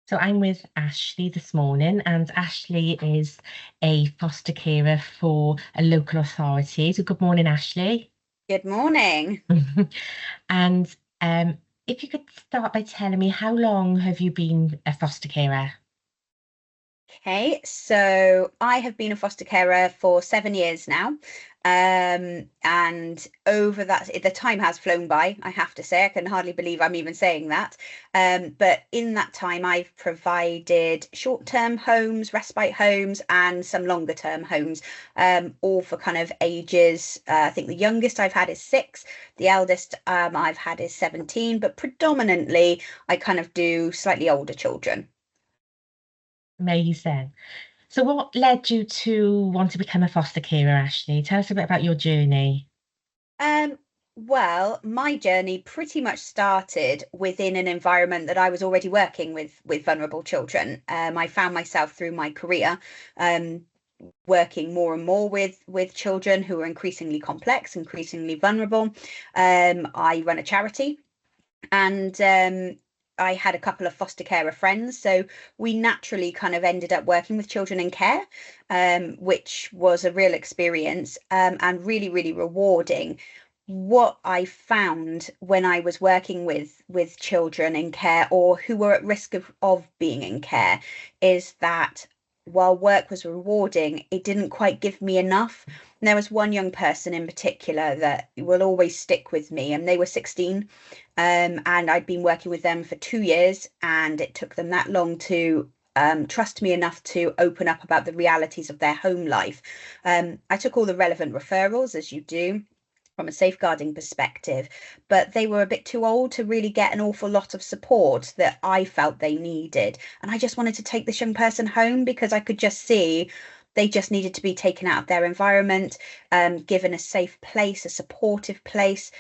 So I'm with Ashleigh this morning, and Ashleigh is a foster carer for a local authority. So good morning, Ashleigh. Good morning. And if you could start by telling me how long have you been a foster carer? Okay, so I have been a foster carer for 7 years now. And over that, the time has flown by, I have to say. I can hardly believe I'm even saying that. But in that time, I've provided short-term homes, respite homes, and some longer-term homes, all for kind of ages. I think the youngest I've had is 6, the eldest I've had is 17, but predominantly I kind of do slightly older children. Amazing. So what led you to want to become a foster carer, Ashleigh? Tell us a bit about your journey. Um, well, my journey pretty much started within an environment that I was already working with vulnerable children. I found myself through my career um, working more and more with children who are increasingly complex, increasingly vulnerable. I run a charity, and I had a couple of foster carer friends, so we naturally kind of ended up working with children in care, which was a real experience, and really, really rewarding. What I found when I was working with children in care or who were at risk of being in care is that while work was rewarding, it didn't quite give me enough. And there was one young person in particular that will always stick with me, and they were 16, and I'd been working with them for 2 years, and it took them that long to trust me enough to open up about the realities of their home life. I took all the relevant referrals, as you do, from a safeguarding perspective, but they were a bit too old to really get an awful lot of support that I felt they needed. And I just wanted to take this young person home because I could just see they just needed to be taken out of their environment, given a safe place, a supportive place.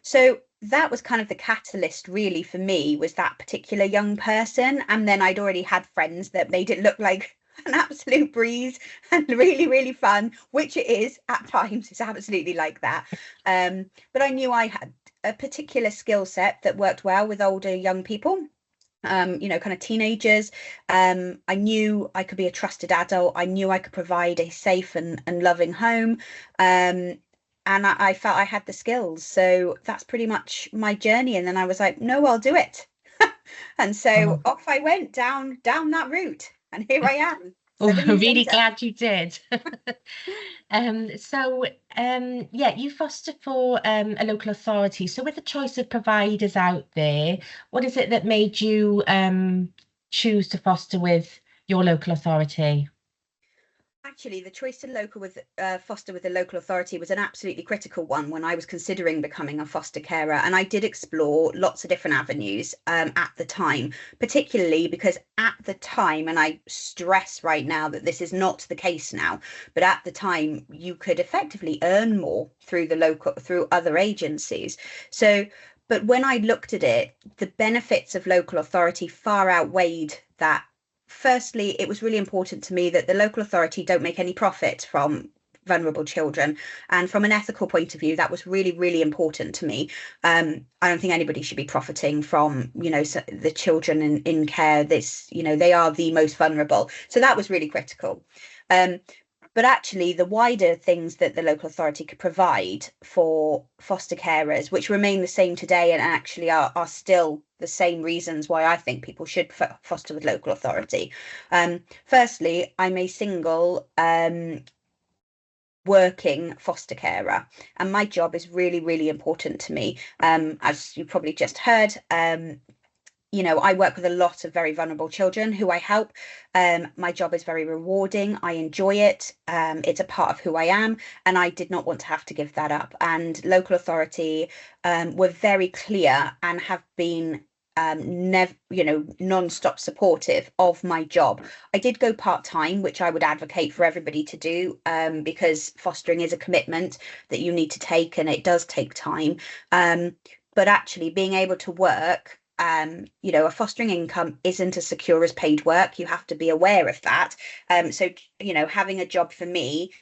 So that was kind of the catalyst really for me, was that particular young person. And then I'd already had friends that made it look like an absolute breeze and really, really fun, which it is at times. It's absolutely like that. But I knew I had a particular skill set that worked well with older young people. Kind of teenagers. I knew I could be a trusted adult. I knew I could provide a safe and loving home. Um, and I felt I had the skills. So that's pretty much my journey. And then I was like, no, I'll do it. And so Oh, off I went down that route. And here I am, oh, seven I'm years really later. glad you did. Yeah, you foster for a local authority. So with the choice of providers out there, what is it that made you choose to foster with your local authority? Actually, the choice to local with foster with the local authority was an absolutely critical one when I was considering becoming a foster carer, and I did explore lots of different avenues at the time, particularly because at the time, and I stress right now that this is not the case now, but at the time you could effectively earn more through the local through other agencies. So, but when I looked at it, the benefits of local authority far outweighed that. Firstly, it was really important to me that the local authority don't make any profit from vulnerable children. And from an ethical point of view, that was really, really important to me. I don't think anybody should be profiting from, the children in care. They are the most vulnerable. So that was really critical. Um, but actually, the wider things that the local authority could provide for foster carers, which remain the same today and actually are still the same reasons why I think people should foster with local authority. Firstly, I'm a single working foster carer, and my job is really, really important to me. As you probably just heard, I work with a lot of very vulnerable children who I help. My job is very rewarding. I enjoy it. It's a part of who I am, and I did not want to have to give that up. And local authority were very clear and have been never, non-stop supportive of my job. I did go part-time, which I would advocate for everybody to do, because fostering is a commitment that you need to take, and it does take time. But actually being able to work, a fostering income isn't as secure as paid work. You have to be aware of that. So, having a job for me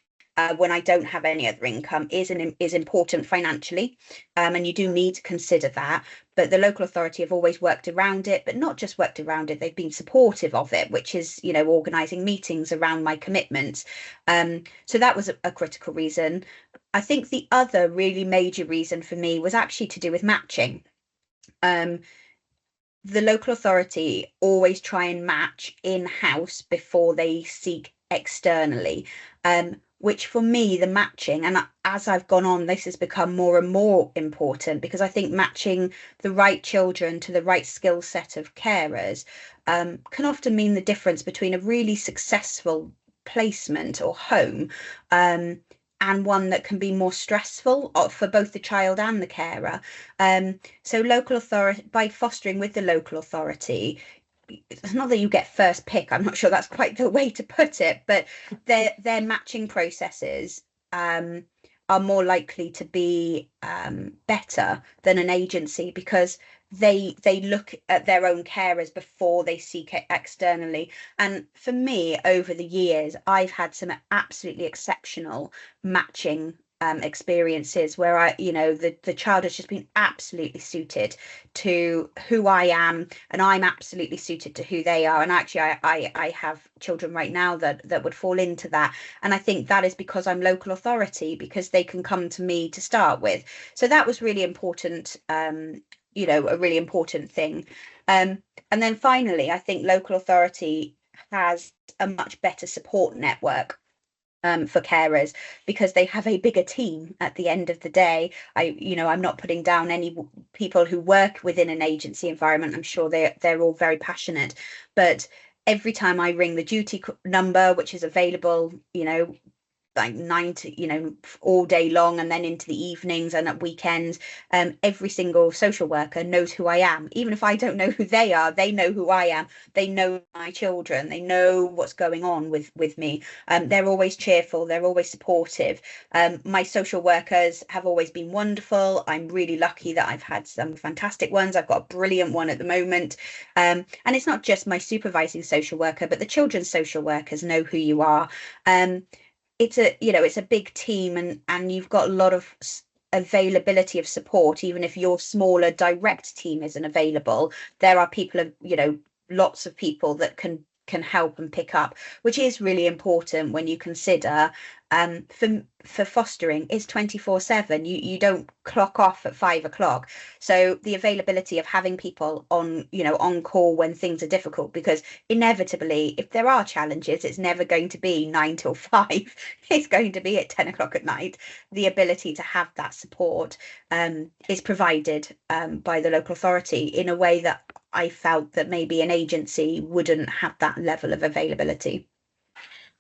when I don't have any other income is important financially, and you do need to consider that. But the local authority have always worked around it, but not just worked around it, they've been supportive of it, which is, organising meetings around my commitments. So that was a critical reason. I think the other really major reason for me was actually to do with matching. Um, the local authority always try and match in-house before they seek externally, which for me, the matching, and as I've gone on, this has become more and more important, because I think matching the right children to the right skill set of carers can often mean the difference between a really successful placement or home, and one that can be more stressful for both the child and the carer. So local authority, by fostering with the local authority, it's not that you get first pick, I'm not sure that's quite the way to put it, but their matching processes are more likely to be better than an agency, because they look at their own carers before they seek it externally. And for me, over the years, I've had some absolutely exceptional matching experiences where the child has just been absolutely suited to who I am, and I'm absolutely suited to who they are. And actually, I have children right now that would fall into that. And I think that is because I'm local authority, because they can come to me to start with. So that was really important, a really important thing. And then finally, I think local authority has a much better support network for carers, because they have a bigger team at the end of the day. I'm not putting down any people who work within an agency environment. I'm sure they're all very passionate, but every time I ring the duty number, which is available, like 9 to all day long, and then into the evenings and at weekends, every single social worker knows who I am. Even if I don't know who they are, they know who I am. They know my children, they know what's going on with me. They're always cheerful, they're always supportive. My social workers have always been wonderful. I'm really lucky that I've had some fantastic ones. I've got a brilliant one at the moment, and it's not just my supervising social worker, but the children's social workers know who you are. It's a big team, and you've got a lot of availability of support. Even if your smaller direct team isn't available, there are people, lots of people that can help and pick up, which is really important when you consider for fostering is 24/7. You don't clock off at 5 o'clock. So the availability of having people on call when things are difficult, because inevitably, if there are challenges, it's never going to be 9 till 5. It's going to be at 10 o'clock at night. The ability to have that support is provided by the local authority in a way that I felt that maybe an agency wouldn't have that level of availability.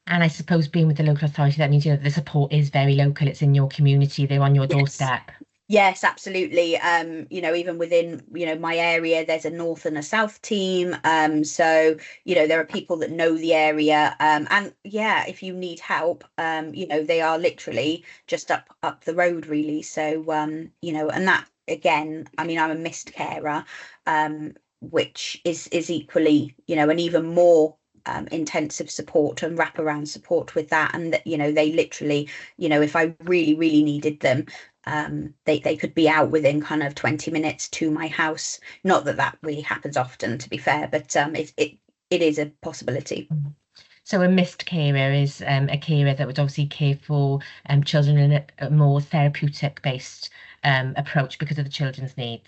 And I suppose being with the local authority, that means, the support is very local. It's in your community. They're on your Yes. doorstep. Yes, absolutely. Even within, my area, there's a north and a south team. So, there are people that know the area. And yeah, if you need help, they are literally just up the road, really. So, and that again, I mean, I'm a missed carer, which is equally, and even more intensive support and wraparound support with that. And that, they literally, if I really, really needed them, they could be out within kind of 20 minutes to my house. Not that really happens often, to be fair, but it is a possibility. So a missed carer is a carer that would obviously care for children in a more therapeutic based approach because of the children's needs.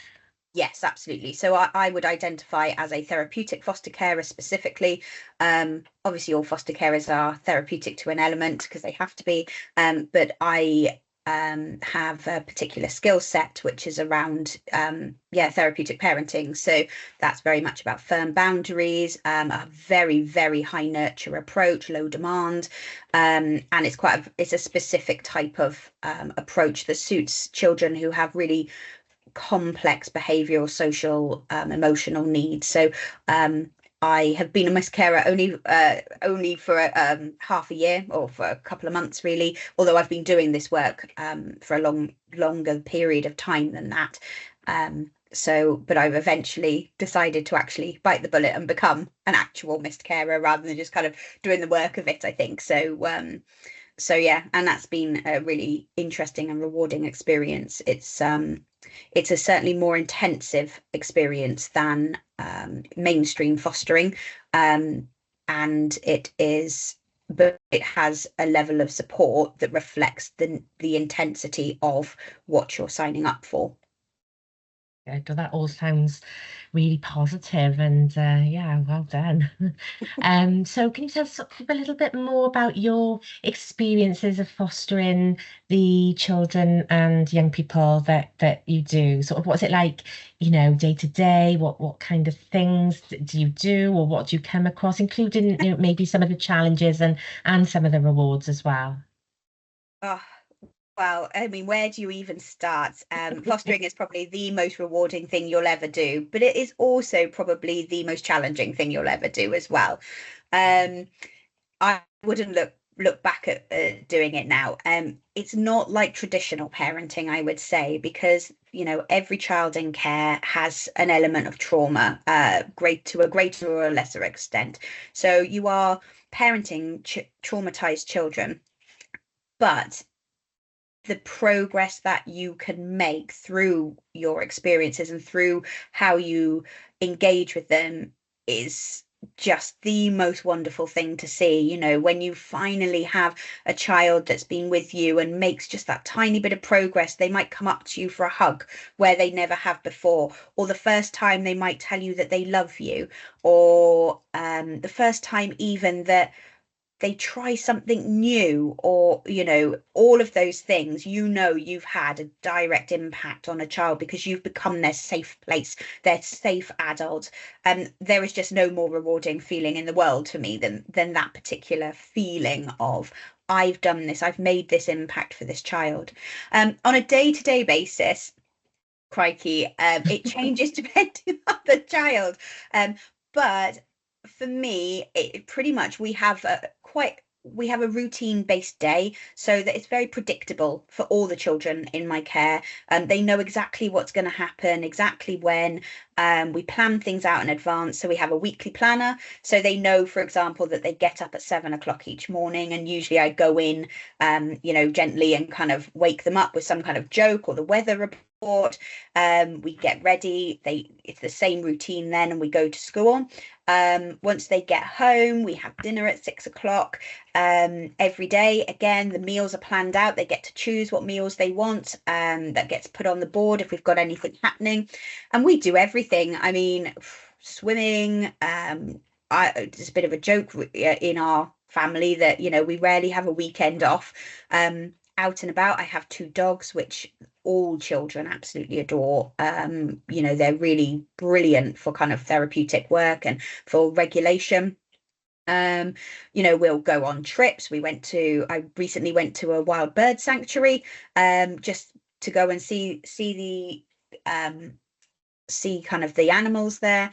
Yes, absolutely. So I would identify as a therapeutic foster carer specifically. Obviously, all foster carers are therapeutic to an element because they have to be. But I have a particular skill set which is around therapeutic parenting. So that's very much about firm boundaries, a very, very high nurture approach, low demand, and it's a specific type of approach that suits children who have really complex behavioural, social, emotional needs. So I have been a missed carer only for half a year, or for a couple of months really, although I've been doing this work for a longer period of time than that. But I've eventually decided to actually bite the bullet and become an actual missed carer rather than just kind of doing the work of it, I think. So So yeah, and that's been a really interesting and rewarding experience. It's a certainly more intensive experience than mainstream fostering. Um, and it is, but it has a level of support that reflects the intensity of what you're signing up for. Good. Well, that all sounds really positive and yeah, well done. So can you tell us sort of a little bit more about your experiences of fostering the children and young people that you do? Sort of what's it like, day to day? What kind of things do you do, or what do you come across, including, maybe some of the challenges and some of the rewards as well? Oh, well, I mean, where do you even start? Fostering is probably the most rewarding thing you'll ever do, but it is also probably the most challenging thing you'll ever do as well. Um, I wouldn't look back at doing it now. It's not like traditional parenting, I would say, because every child in care has an element of trauma, great to a greater or a lesser extent. So you are parenting traumatized children, but the progress that you can make through your experiences and through how you engage with them is just the most wonderful thing to see. When you finally have a child that's been with you and makes just that tiny bit of progress, they might come up to you for a hug where they never have before, or the first time they might tell you that they love you, or the first time even that they try something new, or all of those things. You've had a direct impact on a child because you've become their safe place, their safe adult, and there is just no more rewarding feeling in the world for me than that particular feeling of, I've done this, I've made this impact for this child. On a day-to-day basis, crikey, it changes depending on the child. But for me, it pretty much, we have a routine based day, so that it's very predictable for all the children in my care. They know exactly what's going to happen, exactly when. We plan things out in advance, so we have a weekly planner, so they know, for example, that they get up at 7 o'clock each morning, and usually I go in, gently, and kind of wake them up with some kind of joke or the weather report. We get ready, it's the same routine then, and we go to school. Once they get home, we have dinner at 6 o'clock. Every day, again, the meals are planned out. They get to choose what meals they want. That gets put on the board if we've got anything happening, and we do everything. I mean, swimming. It's a bit of a joke in our family that we rarely have a weekend off. Out and about, I have two dogs, which all children absolutely adore. They're really brilliant for kind of therapeutic work and for regulation. Um, we'll go on trips. I recently went to a wild bird sanctuary, just to go and see kind of the animals there.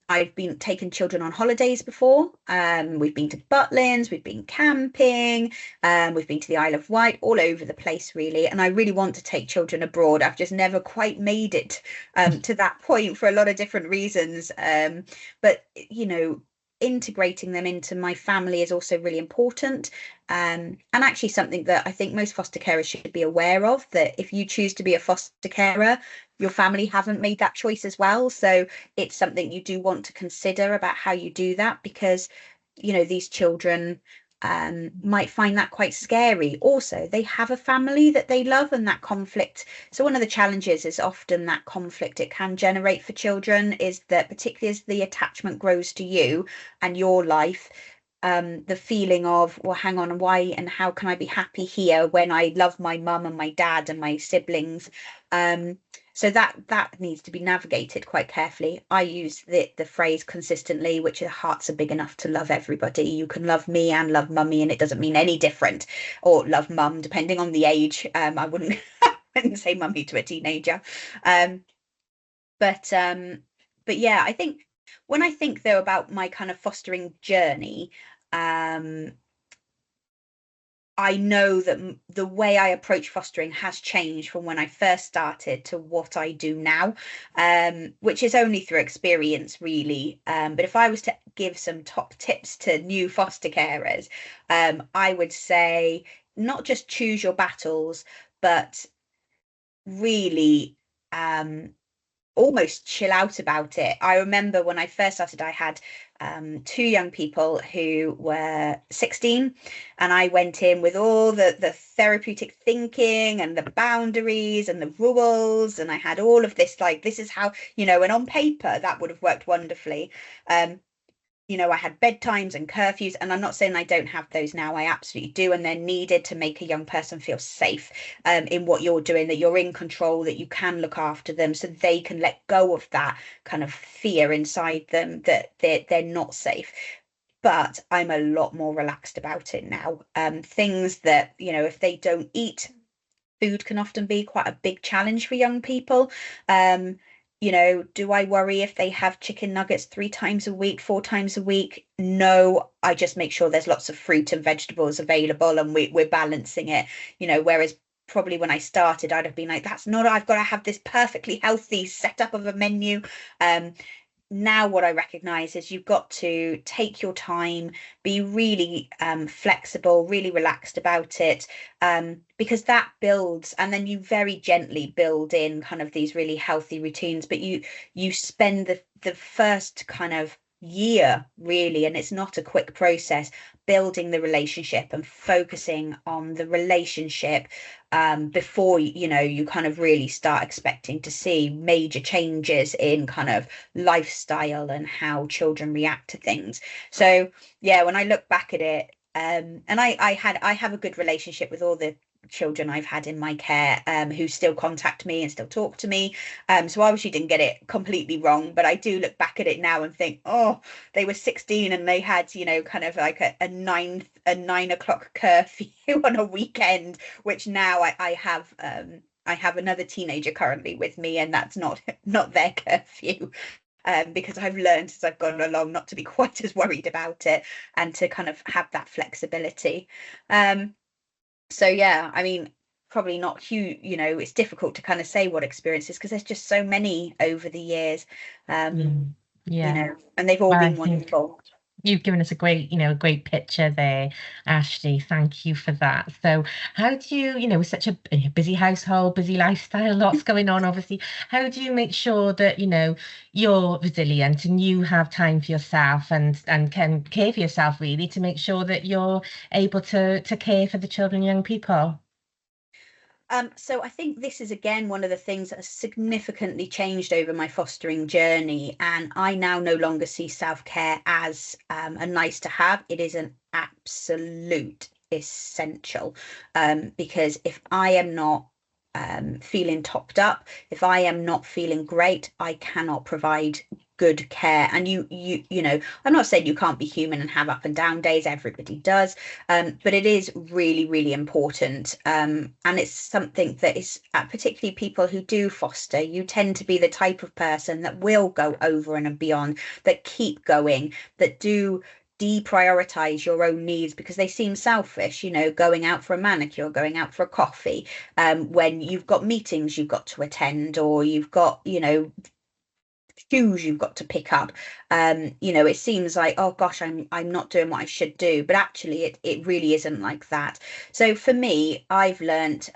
I've been taking children on holidays before. We've been to Butlins, we've been camping, we've been to the Isle of Wight, all over the place, really. And I really want to take children abroad. I've just never quite made it to that point for a lot of different reasons. But integrating them into my family is also really important. And actually something that I think most foster carers should be aware of, that if you choose to be a foster carer, your family haven't made that choice as well. So it's something you do want to consider about how you do that, because these children might find that quite scary. Also, they have a family that they love, and that conflict. So one of the challenges is often that conflict it can generate for children is that, particularly as the attachment grows to you and your life, the feeling of, well, hang on, why and how can I be happy here when I love my mum and my dad and my siblings? So that needs to be navigated quite carefully. I use the phrase consistently, which is, hearts are big enough to love everybody. You can love me and love mummy, and it doesn't mean any different, or love mum, depending on the age. I wouldn't, I wouldn't say mummy to a teenager. Um, but yeah, I think when I think though about my kind of fostering journey, um, I know that the way I approach fostering has changed from when I first started to what I do now, which is only through experience, really. But if I was to give some top tips to new foster carers, I would say not just choose your battles, but really almost chill out about it. I remember when I first started, I had two young people who were 16, and I went in with all the therapeutic thinking and the boundaries and the rules, and I had all of this like this is how, and on paper that would have worked wonderfully. Um, I had bedtimes and curfews, and I'm not saying I don't have those now. I absolutely do, and they're needed to make a young person feel safe in what you're doing, that you're in control, that you can look after them, so they can let go of that kind of fear inside them that they're not safe. But I'm a lot more relaxed about it now. Things that, if they don't eat, food can often be quite a big challenge for young people. Um, do I worry if they have chicken nuggets 3 times a week, 4 times a week? No, I just make sure there's lots of fruit and vegetables available, and we're balancing it, whereas probably when I started, I'd have been like, that's not, I've got to have this perfectly healthy setup of a menu. Um, Now what I recognize is you've got to take your time, be really flexible, really relaxed about it, because that builds, and then you very gently build in kind of these really healthy routines. But you spend the first kind of year really, and it's not a quick process, building the relationship and focusing on the relationship before you kind of really start expecting to see major changes in kind of lifestyle and how children react to things. So yeah, when I look back at it, and I have a good relationship with all the children I've had in my care, who still contact me and still talk to me. So I obviously didn't get it completely wrong, but I do look back at it now and think, oh, they were 16 and they had, kind of like a 9 o'clock curfew on a weekend, which now I have another teenager currently with me, and that's not their curfew. Because I've learned as I've gone along not to be quite as worried about it, and to kind of have that flexibility. Um, so yeah, I mean, probably not huge, it's difficult to kind of say what experiences, because there's just so many over the years, Mm, yeah. and they've all Well, I been think wonderful. you've given us a great, a great picture there, Ashley. Thank you for that. So, how do you, with such a busy household, busy lifestyle, lots going on, obviously, how do you make sure that, you're resilient and you have time for yourself and can care for yourself really to make sure that you're able to care for the children and young people? So I think this is again one of the things that has significantly changed over my fostering journey, and I now no longer see self-care as a nice to have. It is an absolute essential, because if I am not feeling topped up, if I am not feeling great, I cannot provide good care. And I'm not saying you can't be human and have up and down days, everybody does, but it is really, really important. And it's something that is, particularly people who do foster, you tend to be the type of person that will go over and beyond, that keep going, that do deprioritize your own needs because they seem selfish, going out for a manicure, going out for a coffee, when you've got meetings you've got to attend, or you've got, shoes you've got to pick up. It seems like, oh gosh, I'm not doing what I should do, but actually it really isn't like that. So for me, I've learned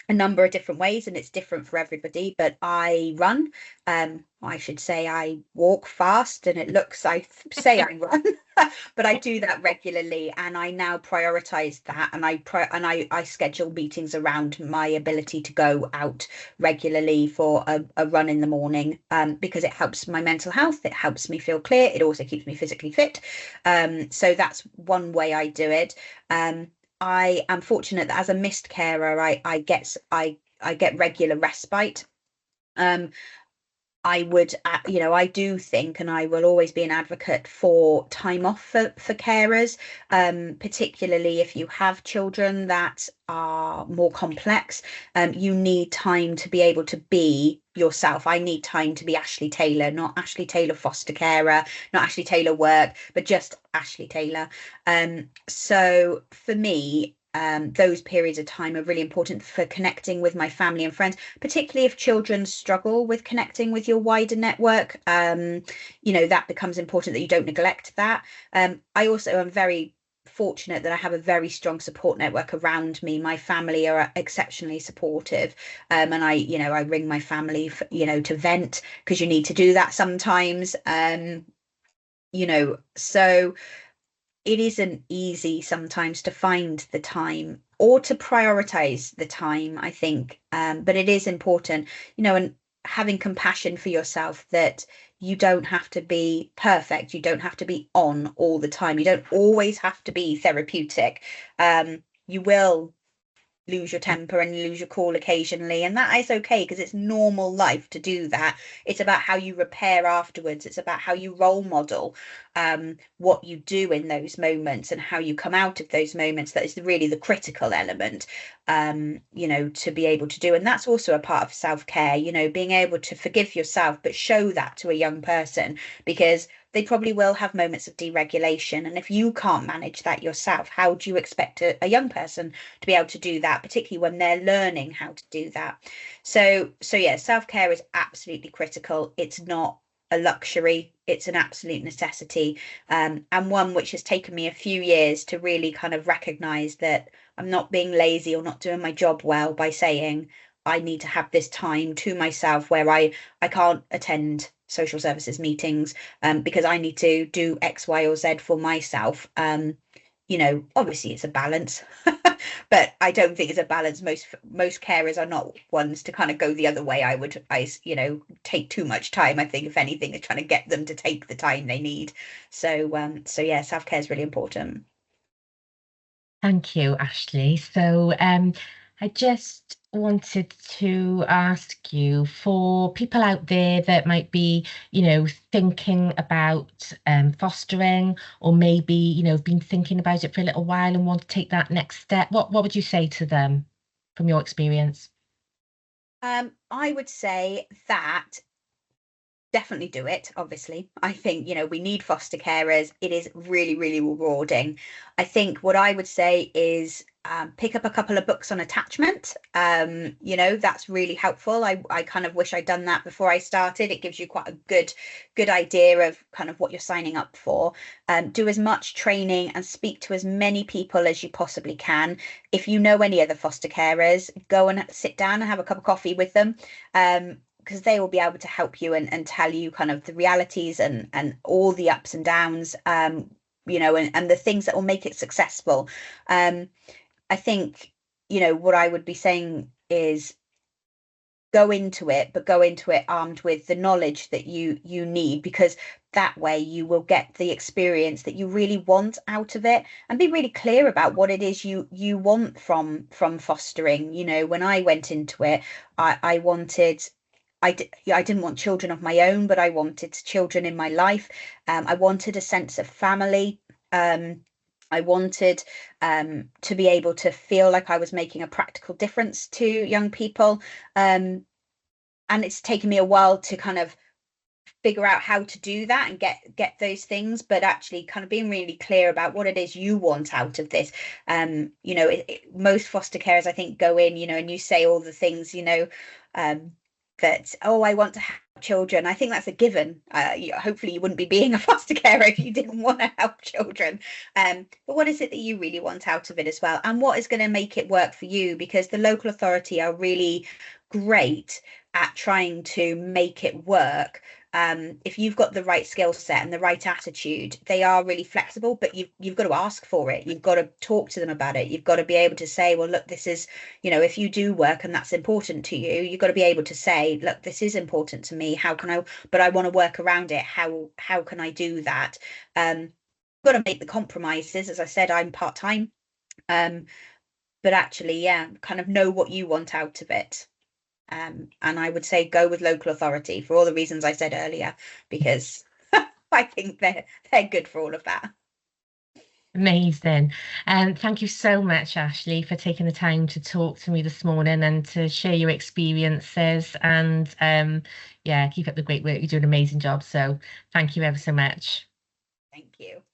a number of different ways, and it's different for everybody, but I run. I should say I walk fast, and it looks, I say I run, but I do that regularly, and I now prioritize that, and I schedule meetings around my ability to go out regularly for a run in the morning, because it helps my mental health, it helps me feel clear, it also keeps me physically fit. So that's one way I do it. I am fortunate that as a missed carer, I get regular respite. Um, I would, I do think, and I will always be an advocate for time off for carers, particularly if you have children that are more complex. You need time to be able to be yourself. I need time to be Ashleigh Taylor, not Ashleigh Taylor foster carer, not Ashleigh Taylor work, but just Ashleigh Taylor. So for me, those periods of time are really important for connecting with my family and friends, particularly if children struggle with connecting with your wider network. That becomes important that you don't neglect that. I also am very fortunate that I have a very strong support network around me. My family are exceptionally supportive. And I ring my family, to vent, because you need to do that sometimes. So it isn't easy sometimes to find the time or to prioritize the time, I think. But it is important, and having compassion for yourself, that you don't have to be perfect. You don't have to be on all the time. You don't always have to be therapeutic. You will lose your temper and lose your cool occasionally, and that is okay, because it's normal life to do that. It's about how you repair afterwards. It's about how you role model what you do in those moments and how you come out of those moments. That is really the critical element, to be able to do. And that's also a part of self-care, being able to forgive yourself but show that to a young person, because they probably will have moments of deregulation. And if you can't manage that yourself, how do you expect a young person to be able to do that, particularly when they're learning how to do that? So yeah, self-care is absolutely critical. It's not a luxury, it's an absolute necessity, and one which has taken me a few years to really kind of recognize that I'm not being lazy or not doing my job well by saying I need to have this time to myself, where I can't attend social services meetings because I need to do X, Y, or Z for myself. Obviously it's a balance, but I don't think it's a balance. Most carers are not ones to kind of go the other way. Take too much time. I think if anything, is trying to get them to take the time they need. So yeah, self-care is really important. Thank you, Ashley. So, I just wanted to ask you, for people out there that might be, thinking about fostering, or maybe, been thinking about it for a little while and want to take that next step, what would you say to them from your experience? I would say that definitely do it. Obviously, I think, we need foster carers. It is really, really rewarding. I think what I would say is pick up a couple of books on attachment. That's really helpful. I kind of wish I'd done that before I started. It gives you quite a good idea of kind of what you're signing up for. Do as much training and speak to as many people as you possibly can. If you know any other foster carers, go and sit down and have a cup of coffee with them. Because they will be able to help you and tell you kind of the realities and all the ups and downs, and the things that will make it successful. I think, what I would be saying is go into it, but go into it armed with the knowledge that you need, because that way you will get the experience that you really want out of it, and be really clear about what it is you want from fostering. When I went into it, I wanted, I didn't want children of my own, but I wanted children in my life. I wanted a sense of family. I wanted to be able to feel like I was making a practical difference to young people. And it's taken me a while to kind of figure out how to do that and get those things, but actually kind of being really clear about what it is you want out of this. Most foster carers, I think, go in, and you say all the things, um, that, oh, I want to have children. I think that's a given. Hopefully you wouldn't be being a foster carer if you didn't want to help children. But what is it that you really want out of it as well? And what is going to make it work for you? Because the local authority are really great at trying to make it work. If you've got the right skill set and the right attitude, they are really flexible, but you've got to ask for it. You've got to talk to them about it. You've got to be able to say, well, look, this is, if you do work and that's important to you, you've got to be able to say, look, this is important to me. How can I, but I want to work around it. How can I do that? Got to make the compromises. As I said, I'm part-time. But actually, yeah, kind of know what you want out of it. And I would say go with local authority for all the reasons I said earlier, because I think they're good for all of that. Amazing. Thank you so much, Ashleigh, for taking the time to talk to me this morning and to share your experiences. And yeah, keep up the great work. You do an amazing job. So thank you ever so much. Thank you.